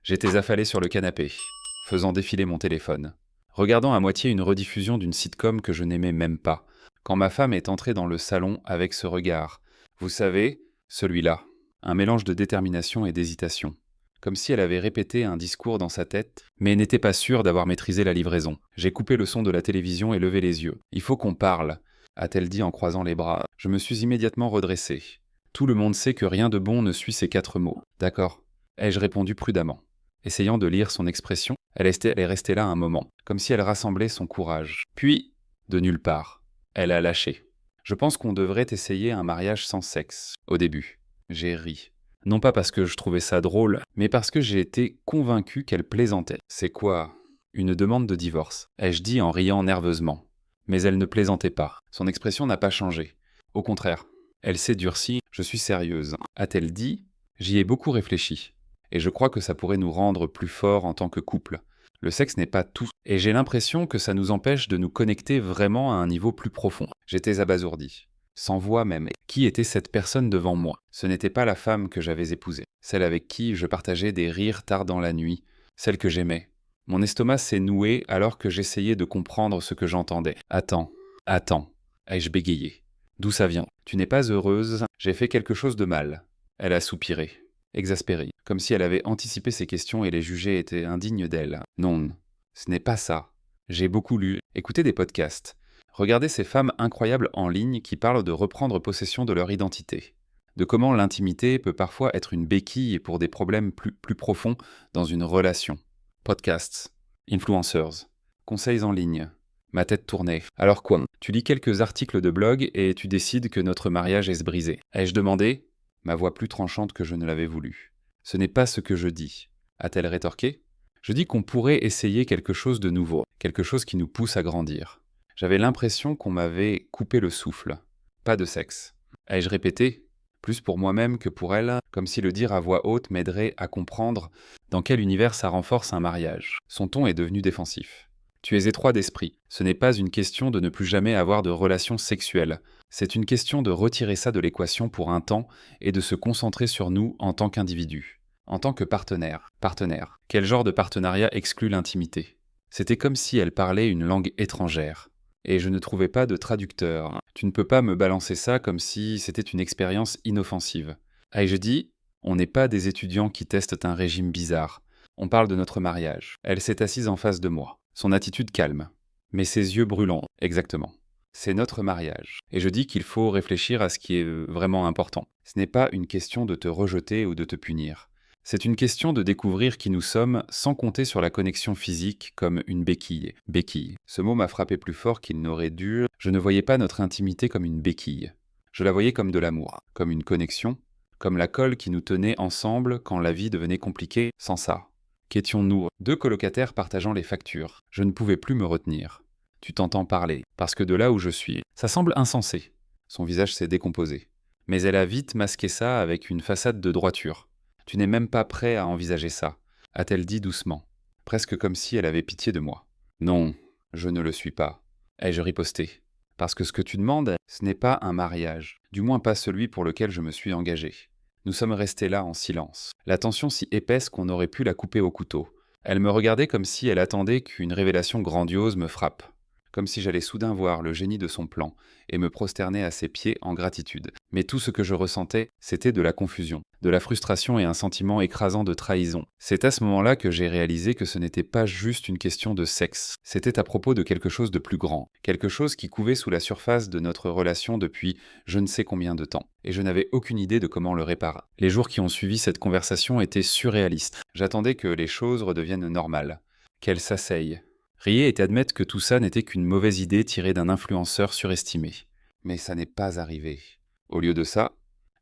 J'étais affalé sur le canapé, faisant défiler mon téléphone, regardant à moitié une rediffusion d'une sitcom que je n'aimais même pas, quand ma femme est entrée dans le salon avec ce regard. Vous savez, celui-là. Un mélange de détermination et d'hésitation. Comme si elle avait répété un discours dans sa tête, mais n'était pas sûre d'avoir maîtrisé la livraison. J'ai coupé le son de la télévision et levé les yeux. « Il faut qu'on parle », a-t-elle dit en croisant les bras. Je me suis immédiatement redressé. Tout le monde sait que rien de bon ne suit ces 4 mots. D'accord, ai-je répondu prudemment. Essayant de lire son expression, elle est restée là un moment, comme si elle rassemblait son courage. Puis, de nulle part, elle a lâché. Je pense qu'on devrait essayer un mariage sans sexe, au début. J'ai ri. Non pas parce que je trouvais ça drôle, mais parce que j'ai été convaincu qu'elle plaisantait. C'est quoi ? Une demande de divorce, ai-je dit en riant nerveusement. Mais elle ne plaisantait pas. Son expression n'a pas changé. Au contraire, elle s'est durcie. Je suis sérieuse. A-t-elle dit ? J'y ai beaucoup réfléchi. Et je crois que ça pourrait nous rendre plus forts en tant que couple. Le sexe n'est pas tout. Et j'ai l'impression que ça nous empêche de nous connecter vraiment à un niveau plus profond. J'étais abasourdi. Sans voix même. Qui était cette personne devant moi ? Ce n'était pas la femme que j'avais épousée. Celle avec qui je partageais des rires tard dans la nuit. Celle que j'aimais. Mon estomac s'est noué alors que j'essayais de comprendre ce que j'entendais. Attends, ai-je bégayé. D'où ça vient ? Tu n'es pas heureuse ? J'ai fait quelque chose de mal. Elle a soupiré, exaspérée, comme si elle avait anticipé ses questions et les jugeait étaient indignes d'elle. Non, ce n'est pas ça. J'ai beaucoup lu, écouté des podcasts. Regardez ces femmes incroyables en ligne qui parlent de reprendre possession de leur identité. De comment l'intimité peut parfois être une béquille pour des problèmes plus profonds dans une relation. Podcasts, influencers, conseils en ligne. Ma tête tournait. Alors quoi ? Tu lis quelques articles de blog et tu décides que notre mariage est brisé. Ai-je demandé ? Ma voix plus tranchante que je ne l'avais voulu. Ce n'est pas ce que je dis. A-t-elle rétorqué ? Je dis qu'on pourrait essayer quelque chose de nouveau, quelque chose qui nous pousse à grandir. J'avais l'impression qu'on m'avait coupé le souffle. Pas de sexe. Ai-je répété ? Plus pour moi-même que pour elle, comme si le dire à voix haute m'aiderait à comprendre dans quel univers ça renforce un mariage. Son ton est devenu défensif. Tu es étroit d'esprit. Ce n'est pas une question de ne plus jamais avoir de relations sexuelles. C'est une question de retirer ça de l'équation pour un temps et de se concentrer sur nous en tant qu'individus. En tant que partenaire. Quel genre de partenariat exclut l'intimité ? C'était comme si elle parlait une langue étrangère. Et je ne trouvais pas de traducteur. Tu ne peux pas me balancer ça comme si c'était une expérience inoffensive. Ai-je dit ? On n'est pas des étudiants qui testent un régime bizarre. On parle de notre mariage. Elle s'est assise en face de moi. Son attitude calme. Mais ses yeux brûlants. Exactement. C'est notre mariage. Et je dis qu'il faut réfléchir à ce qui est vraiment important. Ce n'est pas une question de te rejeter ou de te punir. C'est une question de découvrir qui nous sommes sans compter sur la connexion physique comme une béquille. Béquille. Ce mot m'a frappé plus fort qu'il n'aurait dû. Je ne voyais pas notre intimité comme une béquille. Je la voyais comme de l'amour, comme une connexion, comme la colle qui nous tenait ensemble quand la vie devenait compliquée. Sans ça, qu'étions-nous ? 2 colocataires partageant les factures. Je ne pouvais plus me retenir. Tu t'entends parler, parce que de là où je suis, ça semble insensé. Son visage s'est décomposé. Mais elle a vite masqué ça avec une façade de droiture. Tu n'es même pas prêt à envisager ça, a-t-elle dit doucement, presque comme si elle avait pitié de moi. Non, je ne le suis pas, ai-je riposté. Parce que ce que tu demandes, ce n'est pas un mariage, du moins pas celui pour lequel je me suis engagé. Nous sommes restés là en silence, la tension si épaisse qu'on aurait pu la couper au couteau. Elle me regardait comme si elle attendait qu'une révélation grandiose me frappe. Comme si j'allais soudain voir le génie de son plan et me prosterner à ses pieds en gratitude. Mais tout ce que je ressentais, c'était de la confusion, de la frustration et un sentiment écrasant de trahison. C'est à ce moment-là que j'ai réalisé que ce n'était pas juste une question de sexe, c'était à propos de quelque chose de plus grand, quelque chose qui couvait sous la surface de notre relation depuis je ne sais combien de temps. Et je n'avais aucune idée de comment le réparer. Les jours qui ont suivi cette conversation étaient surréalistes. J'attendais que les choses redeviennent normales, qu'elle s'asseye. Rier et admettre que tout ça n'était qu'une mauvaise idée tirée d'un influenceur surestimé. Mais ça n'est pas arrivé. Au lieu de ça,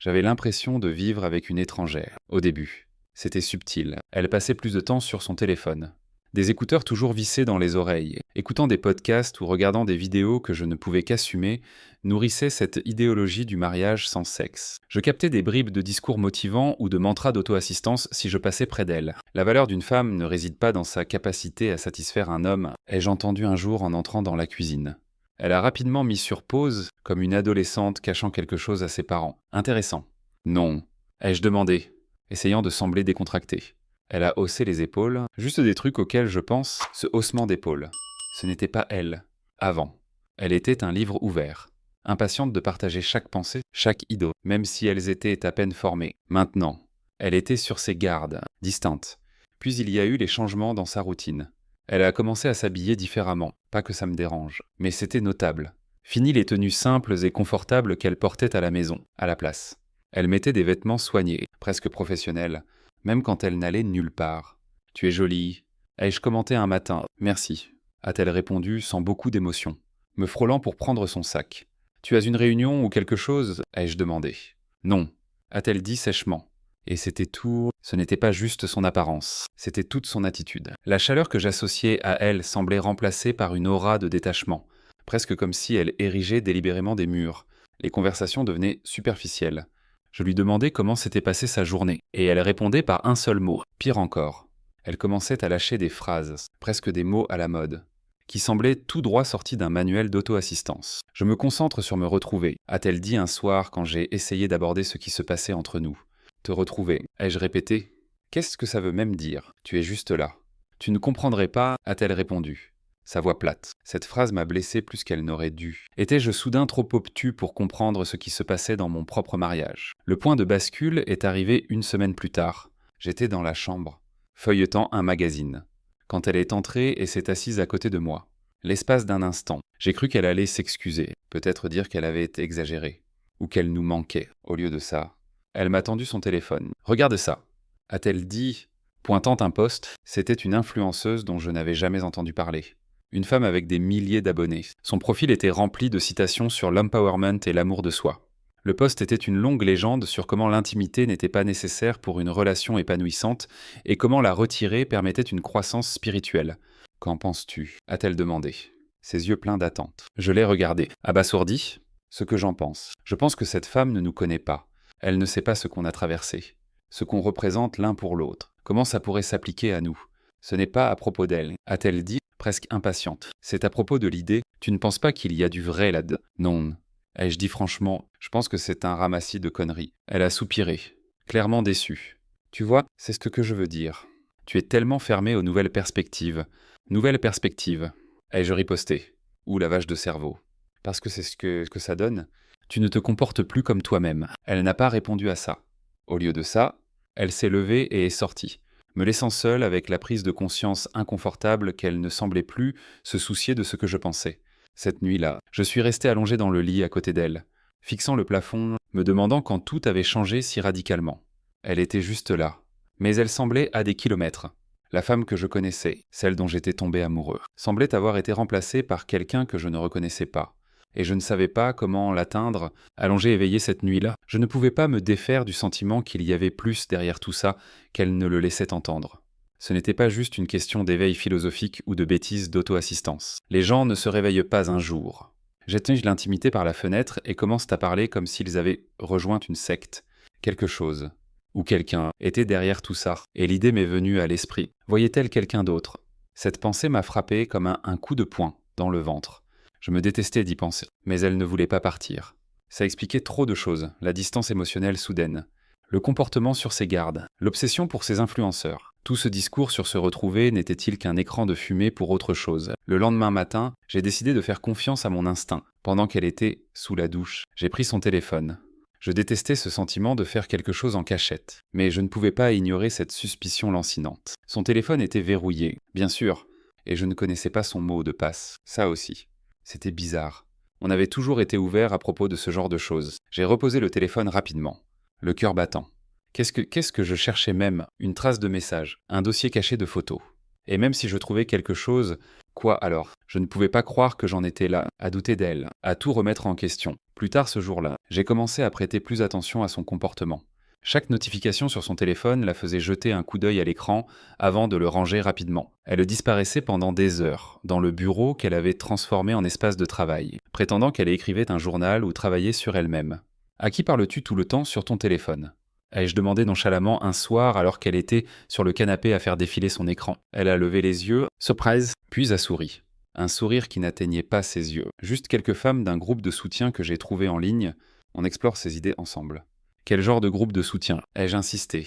j'avais l'impression de vivre avec une étrangère. Au début, c'était subtil. Elle passait plus de temps sur son téléphone. Des écouteurs toujours vissés dans les oreilles, écoutant des podcasts ou regardant des vidéos que je ne pouvais qu'assumer, nourrissait cette idéologie du mariage sans sexe. Je captais des bribes de discours motivants ou de mantras d'auto-assistance si je passais près d'elle. La valeur d'une femme ne réside pas dans sa capacité à satisfaire un homme, ai-je entendu un jour en entrant dans la cuisine. Elle a rapidement mis sur pause, comme une adolescente cachant quelque chose à ses parents. Intéressant. Non, ai-je demandé, essayant de sembler décontracté. Elle a haussé les épaules, juste des trucs auxquels je pense, ce haussement d'épaules. Ce n'était pas elle, avant. Elle était un livre ouvert, impatiente de partager chaque pensée, chaque idée, même si elles étaient à peine formées. Maintenant, elle était sur ses gardes, distante. Puis il y a eu les changements dans sa routine. Elle a commencé à s'habiller différemment, pas que ça me dérange, mais c'était notable. Fini les tenues simples et confortables qu'elle portait à la maison, à la place. Elle mettait des vêtements soignés, presque professionnels, même quand elle n'allait nulle part. « Tu es jolie », ai-je commenté un matin. « Merci », a-t-elle répondu sans beaucoup d'émotion, me frôlant pour prendre son sac. « Tu as une réunion ou quelque chose ?» ai-je demandé. « Non », a-t-elle dit sèchement. Et c'était tout, ce n'était pas juste son apparence, c'était toute son attitude. La chaleur que j'associais à elle semblait remplacée par une aura de détachement, presque comme si elle érigeait délibérément des murs. Les conversations devenaient superficielles. Je lui demandais comment s'était passée sa journée, et elle répondait par un seul mot, pire encore. Elle commençait à lâcher des phrases, presque des mots à la mode, qui semblaient tout droit sortis d'un manuel d'auto-assistance. « Je me concentre sur me retrouver », a-t-elle dit un soir quand j'ai essayé d'aborder ce qui se passait entre nous. « Te retrouver », ai-je répété. « Qu'est-ce que ça veut même dire ? Tu es juste là. »« Tu ne comprendrais pas », a-t-elle répondu. Sa voix plate. Cette phrase m'a blessé plus qu'elle n'aurait dû. Étais-je soudain trop obtus pour comprendre ce qui se passait dans mon propre mariage ? Le point de bascule est arrivé une semaine plus tard. J'étais dans la chambre, feuilletant un magazine, quand elle est entrée et s'est assise à côté de moi. L'espace d'un instant, j'ai cru qu'elle allait s'excuser, peut-être dire qu'elle avait été exagérée, ou qu'elle nous manquait. Au lieu de ça, elle m'a tendu son téléphone. « Regarde ça !» a-t-elle dit, pointant un post. C'était une influenceuse dont je n'avais jamais entendu parler. Une femme avec des milliers d'abonnés. Son profil était rempli de citations sur l'empowerment et l'amour de soi. Le post était une longue légende sur comment l'intimité n'était pas nécessaire pour une relation épanouissante et comment la retirer permettait une croissance spirituelle. « Qu'en penses-tu » a-t-elle demandé, ses yeux pleins d'attente. Je l'ai regardée, abasourdie. Ce que j'en pense. Je pense que cette femme ne nous connaît pas. Elle ne sait pas ce qu'on a traversé, ce qu'on représente l'un pour l'autre. Comment ça pourrait s'appliquer à nous ? Ce n'est pas à propos d'elle, a-t-elle dit, presque impatiente. C'est à propos de l'idée. Tu ne penses pas qu'il y a du vrai là-dedans ? Non. Ai-je dit franchement, je pense que c'est un ramassis de conneries. Elle a soupiré, clairement déçue. Tu vois, c'est ce que je veux dire. Tu es tellement fermé aux nouvelles perspectives. Nouvelles perspectives. Ai-je riposté. Ou la vache de cerveau. Parce que c'est ce que ça donne. Tu ne te comportes plus comme toi-même. Elle n'a pas répondu à ça. Au lieu de ça, elle s'est levée et est sortie, me laissant seule avec la prise de conscience inconfortable qu'elle ne semblait plus se soucier de ce que je pensais. Cette nuit-là, je suis resté allongé dans le lit à côté d'elle, fixant le plafond, me demandant quand tout avait changé si radicalement. Elle était juste là, mais elle semblait à des kilomètres. La femme que je connaissais, celle dont j'étais tombé amoureux, semblait avoir été remplacée par quelqu'un que je ne reconnaissais pas. Et je ne savais pas comment l'atteindre, allongé éveillé cette nuit-là. Je ne pouvais pas me défaire du sentiment qu'il y avait plus derrière tout ça qu'elle ne le laissait entendre. Ce n'était pas juste une question d'éveil philosophique ou de bêtises d'auto-assistance. Les gens ne se réveillent pas un jour. J'éteins l'intimité par la fenêtre et commencent à parler comme s'ils avaient rejoint une secte. Quelque chose, ou quelqu'un, était derrière tout ça, et l'idée m'est venue à l'esprit. Voyait-elle quelqu'un d'autre ? Cette pensée m'a frappé comme un coup de poing dans le ventre. Je me détestais d'y penser, mais elle ne voulait pas partir. Ça expliquait trop de choses, la distance émotionnelle soudaine, le comportement sur ses gardes, l'obsession pour ses influenceurs. Tout ce discours sur se retrouver n'était-il qu'un écran de fumée pour autre chose ? Le lendemain matin, j'ai décidé de faire confiance à mon instinct. Pendant qu'elle était sous la douche, j'ai pris son téléphone. Je détestais ce sentiment de faire quelque chose en cachette, mais je ne pouvais pas ignorer cette suspicion lancinante. Son téléphone était verrouillé, bien sûr, et je ne connaissais pas son mot de passe, ça aussi. C'était bizarre. On avait toujours été ouvert à propos de ce genre de choses. J'ai reposé le téléphone rapidement, le cœur battant. Qu'est-ce que je cherchais même ? Une trace de message, un dossier caché de photos. Et même si je trouvais quelque chose, quoi alors ? Je ne pouvais pas croire que j'en étais là, à douter d'elle, à tout remettre en question. Plus tard ce jour-là, j'ai commencé à prêter plus attention à son comportement. Chaque notification sur son téléphone la faisait jeter un coup d'œil à l'écran avant de le ranger rapidement. Elle disparaissait pendant des heures, dans le bureau qu'elle avait transformé en espace de travail, prétendant qu'elle écrivait un journal ou travaillait sur elle-même. « À qui parles-tu tout le temps sur ton téléphone ?» ai-je demandé nonchalamment un soir alors qu'elle était sur le canapé à faire défiler son écran. Elle a levé les yeux, surprise, puis a souri. Un sourire qui n'atteignait pas ses yeux. Juste quelques femmes d'un groupe de soutien que j'ai trouvé en ligne. On explore ces idées ensemble. Quel genre de groupe de soutien ? Ai-je insisté.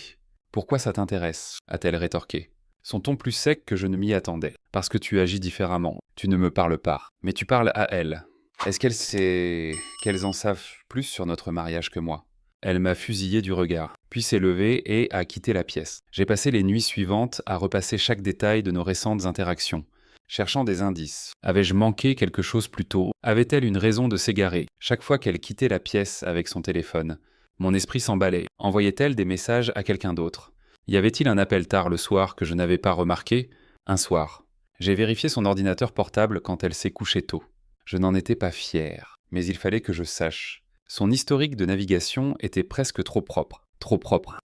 Pourquoi ça t'intéresse a-t-elle rétorqué. Son ton plus sec que je ne m'y attendais. Parce que tu agis différemment. Tu ne me parles pas. Mais tu parles à elle. Est-ce qu'elles en savent plus sur notre mariage que moi? Elle m'a fusillé du regard, puis s'est levée et a quitté la pièce. J'ai passé les nuits suivantes à repasser chaque détail de nos récentes interactions, cherchant des indices. Avais-je manqué quelque chose plus tôt? Avait-elle une raison de s'égarer? Chaque fois qu'elle quittait la pièce avec son téléphone, mon esprit s'emballait. Envoyait-elle des messages à quelqu'un d'autre? Y avait-il un appel tard le soir que je n'avais pas remarqué? Un soir. J'ai vérifié son ordinateur portable quand elle s'est couchée tôt. Je n'en étais pas fier, mais il fallait que je sache. Son historique de navigation était presque trop propre,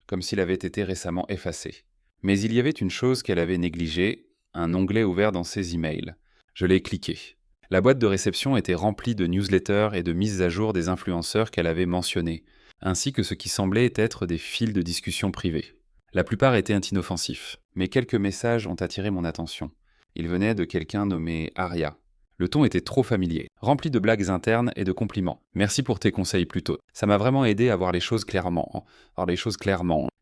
comme s'il avait été récemment effacé. Mais il y avait une chose qu'elle avait négligée, un onglet ouvert dans ses emails. Je l'ai cliqué. La boîte de réception était remplie de newsletters et de mises à jour des influenceurs qu'elle avait mentionnés, ainsi que ce qui semblait être des fils de discussion privés. La plupart étaient inoffensifs, mais quelques messages ont attiré mon attention. Ils venaient de quelqu'un nommé Aria. Le ton était trop familier, rempli de blagues internes et de compliments. Merci pour tes conseils plus tôt. Ça m'a vraiment aidé à voir les choses clairement.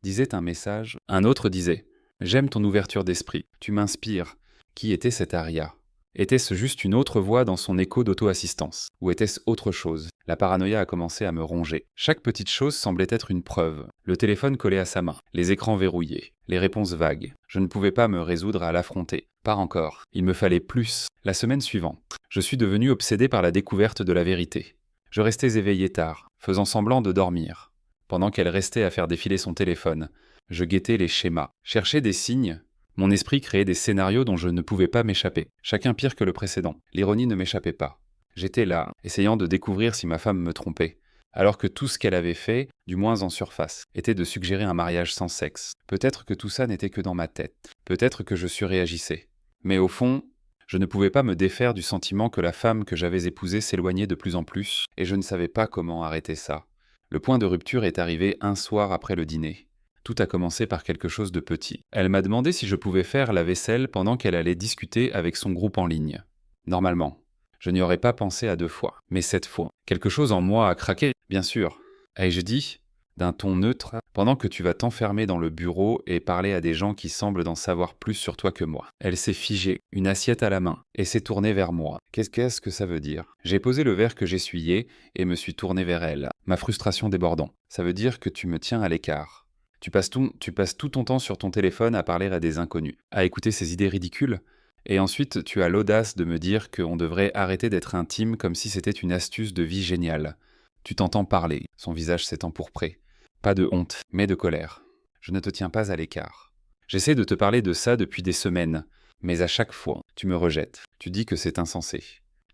Disait un message. Un autre disait: J'aime ton ouverture d'esprit. Tu m'inspires. Qui était cette Aria? Était-ce juste une autre voix dans son écho d'auto-assistance? Ou était-ce autre chose? La paranoïa a commencé à me ronger. Chaque petite chose semblait être une preuve. Le téléphone collé à sa main, les écrans verrouillés, les réponses vagues. Je ne pouvais pas me résoudre à l'affronter. Pas encore. Il me fallait plus. La semaine suivante, je suis devenu obsédé par la découverte de la vérité. Je restais éveillé tard, faisant semblant de dormir. Pendant qu'elle restait à faire défiler son téléphone, je guettais les schémas, cherchais des signes. Mon esprit créait des scénarios dont je ne pouvais pas m'échapper, chacun pire que le précédent. L'ironie ne m'échappait pas. J'étais là, essayant de découvrir si ma femme me trompait, alors que tout ce qu'elle avait fait, du moins en surface, était de suggérer un mariage sans sexe. Peut-être que tout ça n'était que dans ma tête, peut-être que je surréagissais. Mais au fond, je ne pouvais pas me défaire du sentiment que la femme que j'avais épousée s'éloignait de plus en plus, et je ne savais pas comment arrêter ça. Le point de rupture est arrivé un soir après le dîner. Tout a commencé par quelque chose de petit. Elle m'a demandé si je pouvais faire la vaisselle pendant qu'elle allait discuter avec son groupe en ligne. Normalement, je n'y aurais pas pensé à 2 fois. Mais cette fois, quelque chose en moi a craqué, bien sûr. Ai-je dit, d'un ton neutre, pendant que tu vas t'enfermer dans le bureau et parler à des gens qui semblent en savoir plus sur toi que moi. Elle s'est figée, une assiette à la main, et s'est tournée vers moi. Qu'est-ce que ça veut dire? J'ai posé le verre que j'essuyais et me suis tourné vers elle, ma frustration débordant. Ça veut dire que tu me tiens à l'écart. Tu passes tout ton temps sur ton téléphone à parler à des inconnus, à écouter ces idées ridicules, et ensuite tu as l'audace de me dire qu'on devrait arrêter d'être intime comme si c'était une astuce de vie géniale. Tu t'entends parler, son visage s'est empourpré. Pas de honte, mais de colère. Je ne te tiens pas à l'écart. J'essaie de te parler de ça depuis des semaines, mais à chaque fois, tu me rejettes. Tu dis que c'est insensé.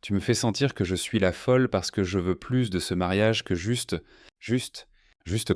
Tu me fais sentir que je suis la folle parce que je veux plus de ce mariage que juste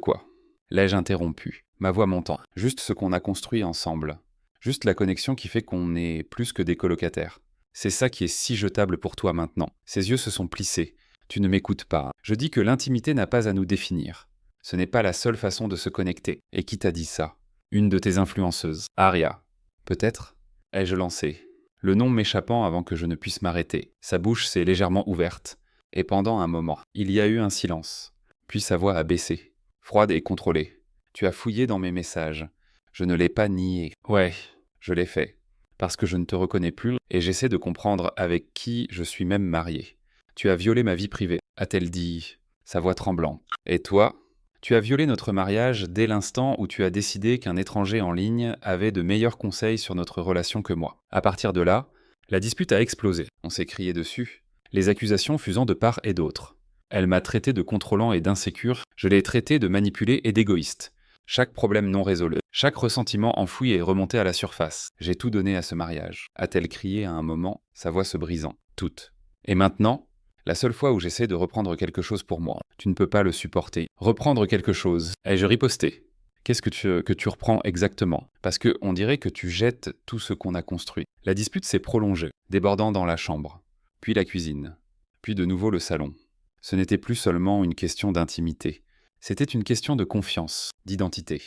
quoi? L'ai-je interrompu, ma voix montant. Juste ce qu'on a construit ensemble. Juste la connexion qui fait qu'on est plus que des colocataires. C'est ça qui est si jetable pour toi maintenant. Ses yeux se sont plissés. Tu ne m'écoutes pas. Je dis que l'intimité n'a pas à nous définir. Ce n'est pas la seule façon de se connecter. Et qui t'a dit ça? Une de tes influenceuses, Aria. Peut-être? Ai-je lancé, le nom m'échappant avant que je ne puisse m'arrêter. Sa bouche s'est légèrement ouverte. Et pendant un moment, il y a eu un silence. Puis sa voix a baissé, froide et contrôlée. Tu as fouillé dans mes messages. Je ne l'ai pas nié. Ouais, je l'ai fait. Parce que je ne te reconnais plus et j'essaie de comprendre avec qui je suis même marié. Tu as violé ma vie privée, a-t-elle dit, sa voix tremblant. Et toi? Tu as violé notre mariage dès l'instant où tu as décidé qu'un étranger en ligne avait de meilleurs conseils sur notre relation que moi. À partir de là, la dispute a explosé. On s'est crié dessus, les accusations fusant de part et d'autre. Elle m'a traité de contrôlant et d'insécure, je l'ai traité de manipulé et d'égoïste. Chaque problème non résolu, chaque ressentiment enfoui est remonté à la surface. J'ai tout donné à ce mariage, a-t-elle crié à un moment, sa voix se brisant. Toute. Et maintenant, la seule fois où j'essaie de reprendre quelque chose pour moi, tu ne peux pas le supporter. Reprendre quelque chose. Ai-je riposté? Qu'est-ce que tu reprends exactement? Parce que on dirait que tu jettes tout ce qu'on a construit. La dispute s'est prolongée, débordant dans la chambre, puis la cuisine, puis de nouveau le salon. Ce n'était plus seulement une question d'intimité. C'était une question de confiance, d'identité,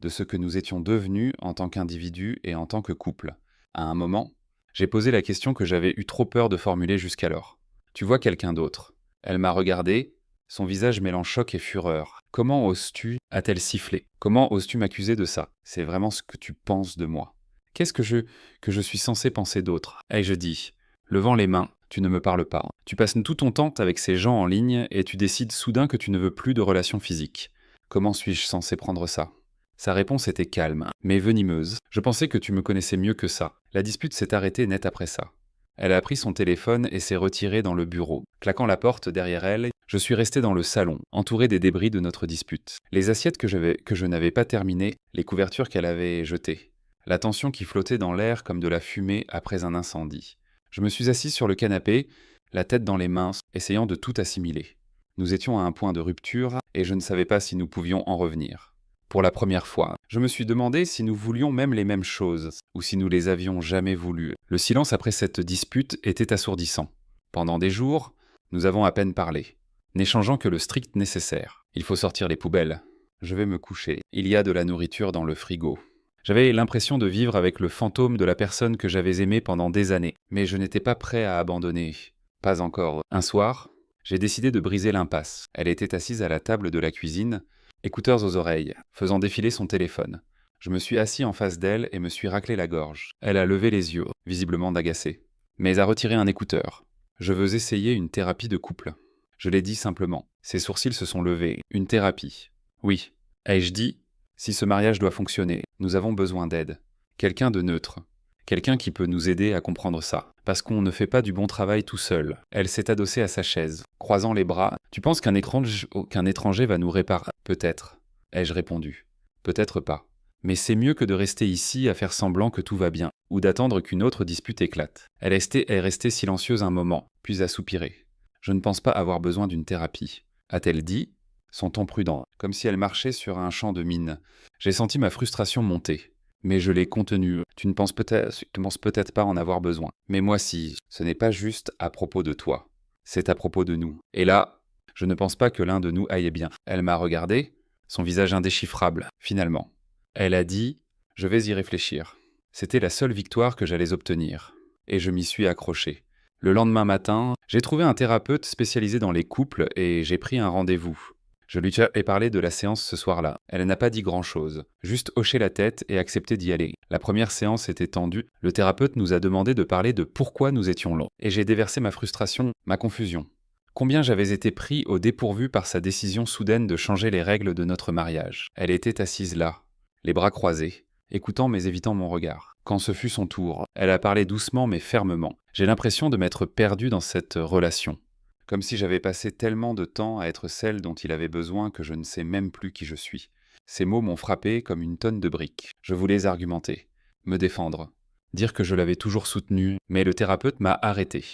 de ce que nous étions devenus en tant qu'individus et en tant que couple. À un moment, j'ai posé la question que j'avais eu trop peur de formuler jusqu'alors. Tu vois quelqu'un d'autre? Elle m'a regardé, Son visage mêlant choc et fureur. Comment oses-tu, a-t-elle sifflé. Comment oses-tu m'accuser de ça? C'est vraiment ce que tu penses de moi. Qu'est-ce que je suis censé penser d'autre? Ai-je dit, levant les mains. Tu ne me parles pas. Tu passes tout ton temps avec ces gens en ligne et tu décides soudain que tu ne veux plus de relations physiques. Comment suis-je censé prendre ça? Sa réponse était calme, mais venimeuse. Je pensais que tu me connaissais mieux que ça. La dispute s'est arrêtée net après ça. Elle a pris son téléphone et s'est retirée dans le bureau. Claquant la porte derrière elle, je suis resté dans le salon, entouré des débris de notre dispute. Les assiettes que je n'avais pas terminées, les couvertures qu'elle avait jetées. La tension qui flottait dans l'air comme de la fumée après un incendie. Je me suis assis sur le canapé, la tête dans les mains, essayant de tout assimiler. Nous étions à un point de rupture et je ne savais pas si nous pouvions en revenir. Pour la première fois, je me suis demandé si nous voulions même les mêmes choses, ou si nous les avions jamais voulues. Le silence après cette dispute était assourdissant. Pendant des jours, nous avons à peine parlé, n'échangeant que le strict nécessaire. Il faut sortir les poubelles. Je vais me coucher. Il y a de la nourriture dans le frigo. J'avais l'impression de vivre avec le fantôme de la personne que j'avais aimée pendant des années, mais je n'étais pas prêt à abandonner. Pas encore. Un soir, j'ai décidé de briser l'impasse. Elle était assise à la table de la cuisine, écouteurs aux oreilles, faisant défiler son téléphone. Je me suis assis en face d'elle et me suis raclé la gorge. Elle a levé les yeux, visiblement agacée, mais a retiré un écouteur. Je veux essayer une thérapie de couple. Je l'ai dit simplement. Ses sourcils se sont levés. Une thérapie. Oui. Ai-je dit, si ce mariage doit fonctionner, nous avons besoin d'aide. Quelqu'un de neutre. Quelqu'un qui peut nous aider à comprendre ça. Parce qu'on ne fait pas du bon travail tout seul. Elle s'est adossée à sa chaise, croisant les bras. Tu penses qu'un étranger va nous réparer? Peut-être, ai-je répondu. Peut-être pas. Mais c'est mieux que de rester ici à faire semblant que tout va bien, ou d'attendre qu'une autre dispute éclate. Elle est restée silencieuse un moment, puis a soupiré. Je ne pense pas avoir besoin d'une thérapie. A-t-elle dit? Son ton prudent, comme si elle marchait sur un champ de mine. J'ai senti ma frustration monter. Mais je l'ai contenue. Tu ne penses peut-être pas en avoir besoin. Mais moi si, ce n'est pas juste à propos de toi. C'est à propos de nous. Et là, je ne pense pas que l'un de nous aille bien. Elle m'a regardé, son visage indéchiffrable, finalement. Elle a dit « Je vais y réfléchir ». C'était la seule victoire que j'allais obtenir. Et je m'y suis accroché. Le lendemain matin, j'ai trouvé un thérapeute spécialisé dans les couples et j'ai pris un rendez-vous. Je lui ai parlé de la séance ce soir-là. Elle n'a pas dit grand-chose, juste hoché la tête et accepté d'y aller. La première séance était tendue. Le thérapeute nous a demandé de parler de pourquoi nous étions là. Et j'ai déversé ma frustration, ma confusion. Combien j'avais été pris au dépourvu par sa décision soudaine de changer les règles de notre mariage. Elle était assise là, les bras croisés, écoutant mais évitant mon regard. Quand ce fut son tour, elle a parlé doucement mais fermement. J'ai l'impression de m'être perdu dans cette relation. Comme si j'avais passé tellement de temps à être celle dont il avait besoin que je ne sais même plus qui je suis. Ces mots m'ont frappé comme une tonne de briques. Je voulais argumenter, me défendre, dire que je l'avais toujours soutenue, mais le thérapeute m'a arrêté.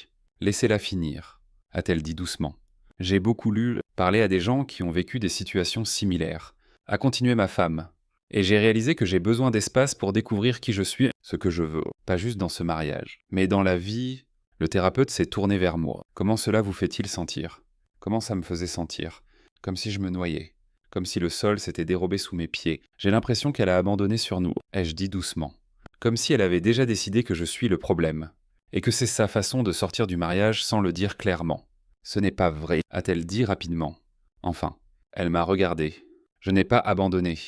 Laissez-la finir, a-t-elle dit doucement. J'ai beaucoup lu, parlé à des gens qui ont vécu des situations similaires. A continué ma femme. Et j'ai réalisé que j'ai besoin d'espace pour découvrir qui je suis, ce que je veux, pas juste dans ce mariage, mais dans la vie. Le thérapeute s'est tourné vers moi. Comment cela vous fait-il sentir? Comment ça me faisait sentir? Comme si je me noyais. Comme si le sol s'était dérobé sous mes pieds. J'ai l'impression qu'elle a abandonné sur nous, ai-je dit doucement. Comme si elle avait déjà décidé que je suis le problème. Et que c'est sa façon de sortir du mariage sans le dire clairement. Ce n'est pas vrai, a-t-elle dit rapidement. Enfin, elle m'a regardé. Je n'ai pas abandonné.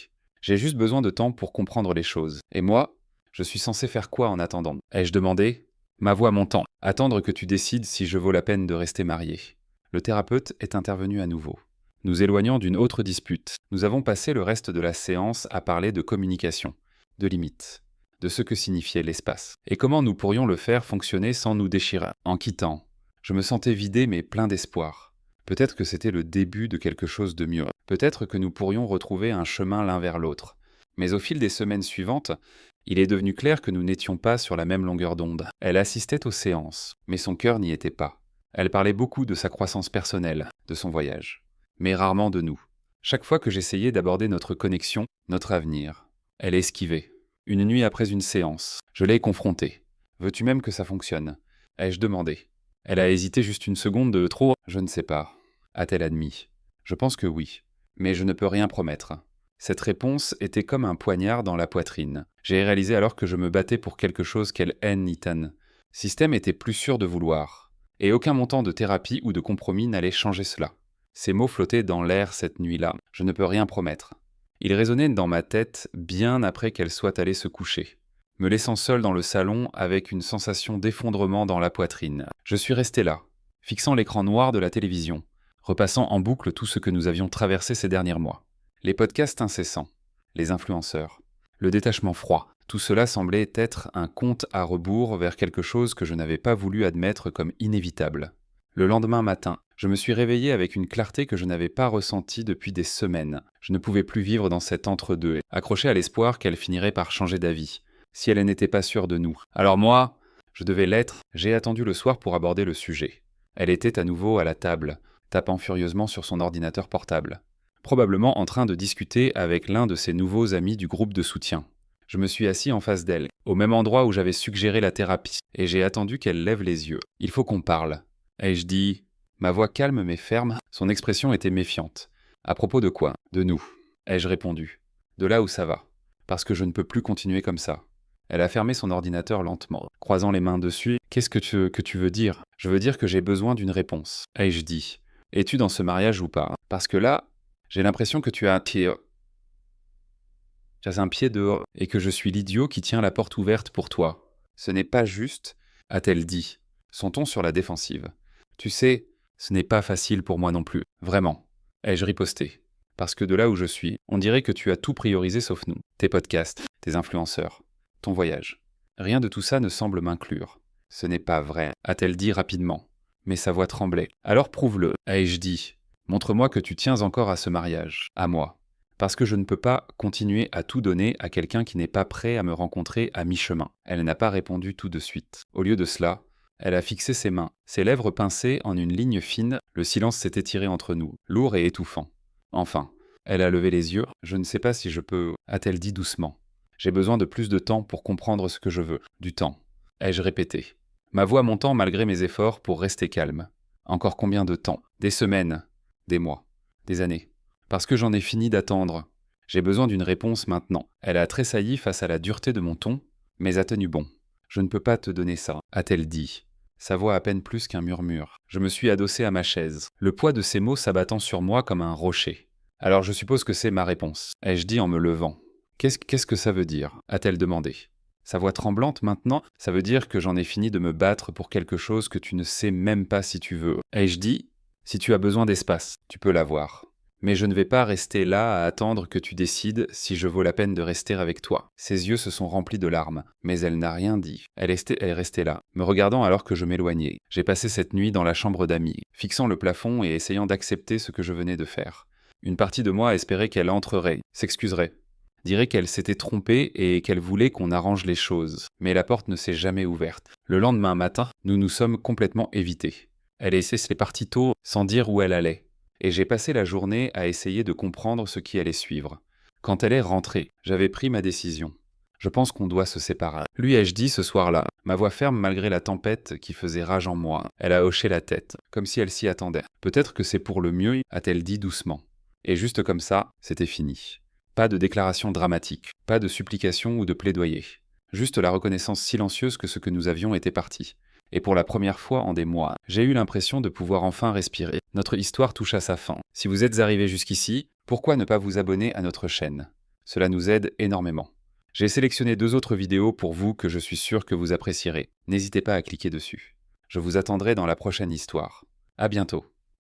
J'ai juste besoin de temps pour comprendre les choses. Et moi, je suis censé faire quoi en attendant? Ai-je demandé? Ma voix montant. Attendre que tu décides si je vaux la peine de rester marié. Le thérapeute est intervenu à nouveau. Nous éloignant d'une autre dispute, nous avons passé le reste de la séance à parler de communication, de limites, de ce que signifiait l'espace, et comment nous pourrions le faire fonctionner sans nous déchirer. En quittant, je me sentais vidé mais plein d'espoir. Peut-être que c'était le début de quelque chose de mieux. Peut-être que nous pourrions retrouver un chemin l'un vers l'autre. Mais au fil des semaines suivantes, il est devenu clair que nous n'étions pas sur la même longueur d'onde. Elle assistait aux séances, mais son cœur n'y était pas. Elle parlait beaucoup de sa croissance personnelle, de son voyage, mais rarement de nous. Chaque fois que j'essayais d'aborder notre connexion, notre avenir, elle esquivait. Une nuit après une séance, je l'ai confrontée. « Veux-tu même que ça fonctionne ?» ai-je demandé. Elle a hésité juste une seconde de trop. « Je ne sais pas. » a-t-elle admis. « Je pense que oui, mais je ne peux rien promettre. » Cette réponse était comme un poignard dans la poitrine. J'ai réalisé alors que je me battais pour quelque chose qu'elle haine Ethan. Système était plus sûr de vouloir. Et aucun montant de thérapie ou de compromis n'allait changer cela. Ces mots flottaient dans l'air cette nuit-là. Je ne peux rien promettre. Ils résonnaient dans ma tête bien après qu'elle soit allée se coucher, me laissant seul dans le salon avec une sensation d'effondrement dans la poitrine. Je suis resté là, fixant l'écran noir de la télévision, repassant en boucle tout ce que nous avions traversé ces derniers mois. Les podcasts incessants, les influenceurs, le détachement froid, tout cela semblait être un compte à rebours vers quelque chose que je n'avais pas voulu admettre comme inévitable. Le lendemain matin, je me suis réveillé avec une clarté que je n'avais pas ressentie depuis des semaines. Je ne pouvais plus vivre dans cet entre-deux, accroché à l'espoir qu'elle finirait par changer d'avis, si elle n'était pas sûre de nous. Alors moi, je devais l'être. J'ai attendu le soir pour aborder le sujet. Elle était à nouveau à la table, tapant furieusement sur son ordinateur portable, probablement en train de discuter avec l'un de ses nouveaux amis du groupe de soutien. Je me suis assis en face d'elle, au même endroit où j'avais suggéré la thérapie, et j'ai attendu qu'elle lève les yeux. « Il faut qu'on parle », ai-je dit. Ma voix calme mais ferme, son expression était méfiante. « À propos de quoi ? De nous », ai-je répondu. « De là où ça va. Parce que je ne peux plus continuer comme ça. » Elle a fermé son ordinateur lentement, croisant les mains dessus. « Qu'est-ce que tu veux dire ? » Je veux dire que j'ai besoin d'une réponse, ai-je dit. « Es-tu dans ce mariage ou pas ? Parce que là, j'ai l'impression que tu as un pied dehors et que je suis l'idiot qui tient la porte ouverte pour toi. Ce n'est pas juste, a-t-elle dit, son ton sur la défensive. Tu sais, ce n'est pas facile pour moi non plus, vraiment, ai-je riposté. Parce que de là où je suis, on dirait que tu as tout priorisé sauf nous, tes podcasts, tes influenceurs, ton voyage. Rien de tout ça ne semble m'inclure. Ce n'est pas vrai, a-t-elle dit rapidement. Mais sa voix tremblait. Alors prouve-le, ai-je dit. Montre-moi que tu tiens encore à ce mariage, à moi. Parce que je ne peux pas continuer à tout donner à quelqu'un qui n'est pas prêt à me rencontrer à mi-chemin. Elle n'a pas répondu tout de suite. Au lieu de cela, elle a fixé ses mains, ses lèvres pincées en une ligne fine, le silence s'est étiré entre nous, lourd et étouffant. Enfin, elle a levé les yeux. Je ne sais pas si je peux, a-t-elle dit doucement. J'ai besoin de plus de temps pour comprendre ce que je veux. Du temps, ai-je répété. Ma voix montant malgré mes efforts pour rester calme. Encore combien de temps ? Des semaines, des mois, des années. Parce que j'en ai fini d'attendre. J'ai besoin d'une réponse maintenant. Elle a tressailli face à la dureté de mon ton, mais a tenu bon. Je ne peux pas te donner ça, a-t-elle dit. Sa voix à peine plus qu'un murmure. Je me suis adossé à ma chaise, le poids de ses mots s'abattant sur moi comme un rocher. Alors je suppose que c'est ma réponse, ai-je dit en me levant. Qu'est-ce que ça veut dire ? A-t-elle demandé. Sa voix tremblante maintenant, ça veut dire que j'en ai fini de me battre pour quelque chose que tu ne sais même pas si tu veux. Ai-je dit ? Si tu as besoin d'espace, tu peux l'avoir. Mais je ne vais pas rester là à attendre que tu décides si je vaux la peine de rester avec toi. Ses yeux se sont remplis de larmes, mais elle n'a rien dit. Elle est restée là, me regardant alors que je m'éloignais. J'ai passé cette nuit dans la chambre d'amis, fixant le plafond et essayant d'accepter ce que je venais de faire. Une partie de moi espérait qu'elle entrerait, s'excuserait, dirait qu'elle s'était trompée et qu'elle voulait qu'on arrange les choses. Mais la porte ne s'est jamais ouverte. Le lendemain matin, nous nous sommes complètement évités. Elle est partie tôt sans dire où elle allait. Et j'ai passé la journée à essayer de comprendre ce qui allait suivre. Quand elle est rentrée, j'avais pris ma décision. Je pense qu'on doit se séparer. Lui ai-je dit ce soir-là, ma voix ferme malgré la tempête qui faisait rage en moi. Elle a hoché la tête, comme si elle s'y attendait. Peut-être que c'est pour le mieux, a-t-elle dit doucement. Et juste comme ça, c'était fini. Pas de déclaration dramatique, pas de supplication ou de plaidoyer. Juste la reconnaissance silencieuse que ce que nous avions était parti. Et pour la première fois en des mois, j'ai eu l'impression de pouvoir enfin respirer. Notre histoire touche à sa fin. Si vous êtes arrivé jusqu'ici, pourquoi ne pas vous abonner à notre chaîne ? Cela nous aide énormément. J'ai sélectionné 2 autres vidéos pour vous que je suis sûr que vous apprécierez. N'hésitez pas à cliquer dessus. Je vous attendrai dans la prochaine histoire. À bientôt.